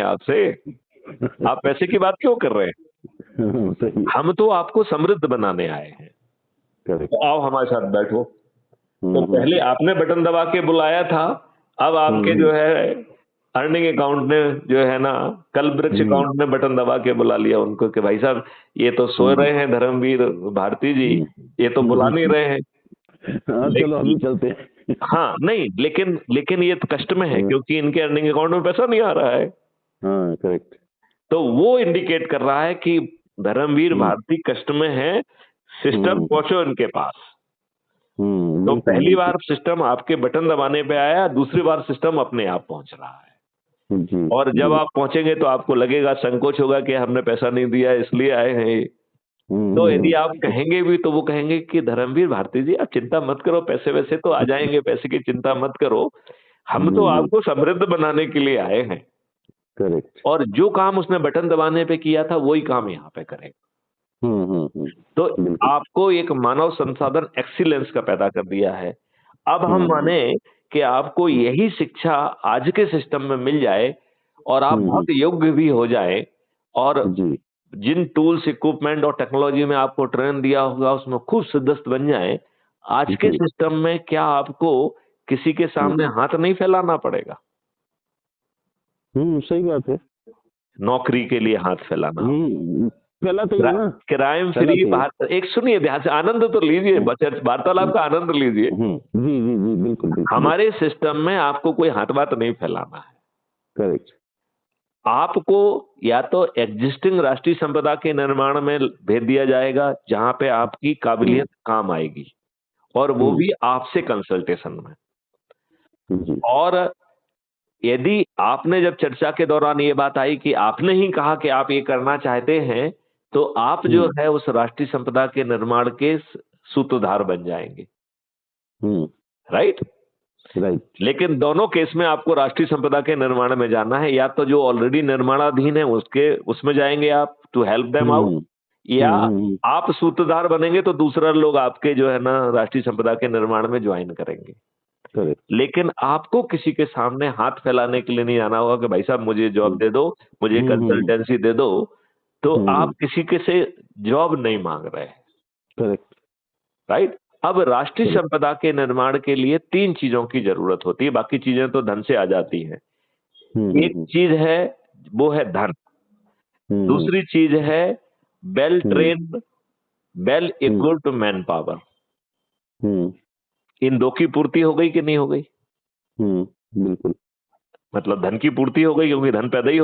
आपसे, आप पैसे की बात क्यों कर रहे हैं? सही। हम तो आपको समृद्ध बनाने आए हैं। करेक्ट। तो आओ हमारे साथ बैठो। तो हम्म, पहले आपने बटन दबा के बुलाया था, अब आपके हम्म, जो है अर्निंग अकाउंट ने जो है ना, कल वृक्ष हम्म, अकाउंट ने बटन दबा के बुला लिया उनको कि भाई साहब ये तो सो हम्म, रहे हैं धर्मवीर भारती जी, हम्म, ये तो बुला नहीं रहे हैं। हाँ चलो हम लेकिन ही चलते हैं। हाँ, नहीं लेकिन लेकिन ये तो कष्ट में है हाँ, क्योंकि इनके अर्निंग अकाउंट में पैसा नहीं आ रहा है। हाँ, करेक्ट। तो वो इंडिकेट कर रहा है कि धर्मवीर हम्म, भारती कष्ट में है, सिस्टम हम्म, पहुंचो इनके पास। तो बिल्कुल पहली बिल्कुल। बार सिस्टम आपके बटन दबाने पे आया, दूसरी बार सिस्टम अपने आप पहुंच रहा है। जी और जब जी। आप पहुंचेंगे तो आपको लगेगा, संकोच होगा कि हमने पैसा नहीं दिया इसलिए आए हैं ये। तो यदि आप कहेंगे भी तो वो कहेंगे कि धर्मवीर भारती जी आप चिंता मत करो, पैसे वैसे तो आ जाएंगे, पैसे की चिंता मत करो, हम तो आपको समृद्ध बनाने के लिए आए हैं। करेक्ट। और जो काम उसने बटन दबाने पे किया था वही काम यहाँ पे करेगा। तो बिल्कुल। आपको एक मानव संसाधन एक्सीलेंस का पैदा कर दिया है। अब हम हम्म, माने कि आपको यही शिक्षा आज के सिस्टम में मिल जाए और आप हम्म, बहुत योग्य भी हो जाए, और जी जिन टूल्स, इक्विपमेंट और टेक्नोलॉजी में आपको ट्रेन दिया होगा उसमें खूब सिद्धस्त बन जाए, आज के जी। सिस्टम में क्या आपको किसी के सामने हाथ नहीं फैलाना पड़ेगा? सही बात है। नौकरी के लिए हाथ फैलाना, फैलाते ही है ना। क्राइम फ्री फैलाते ही है। भारत, एक सुनिए ध्यान से, आनंद तो लीजिए, वार्तालाप का आनंद लीजिए। जी जी जी, बिल्कुल बिल्कुल। हमारे सिस्टम में आपको कोई हाथ बात नहीं फैलाना है। करेक्ट। आपको या तो एग्जिस्टिंग राष्ट्रीय संपदा के निर्माण में भेज दिया जाएगा जहां पे आपकी काबिलियत काम आएगी, और वो भी आपसे कंसल्टेशन में। जी। और यदि आपने जब चर्चा के दौरान ये बात आई कि आपने ही कहा कि आप ये करना चाहते हैं, तो आप जो है उस राष्ट्रीय संपदा के निर्माण के सूत्रधार बन जाएंगे। राइट? राइट। लेकिन दोनों केस में आपको राष्ट्रीय संपदा के निर्माण में जाना है, या तो जो ऑलरेडी निर्माणाधीन है उसके उसमें जाएंगे आप टू हेल्प देम आउट, या आप सूत्रधार बनेंगे तो दूसरा लोग आपके जो है ना राष्ट्रीय संपदा के निर्माण में ज्वाइन करेंगे। करेक्ट। लेकिन आपको किसी के सामने हाथ फैलाने के लिए नहीं आना होगा कि भाई साहब मुझे जॉब दे दो, मुझे कंसल्टेंसी दे दो। तो आप किसी के से जॉब नहीं मांग रहे हैं। करेक्ट। राइट? अब राष्ट्रीय संपदा के निर्माण के लिए 3 चीजों की जरूरत होती है, बाकी चीजें तो धन से आ जाती हैं। एक चीज है, वो है धन। दूसरी चीज है well trained, well equipped manpower. इन 2 की पूर्ति हो गई कि नहीं हो गई? बिल्कुल। मतलब धन की पूर्ति हो गई क्योंकि धन पैदा ही हो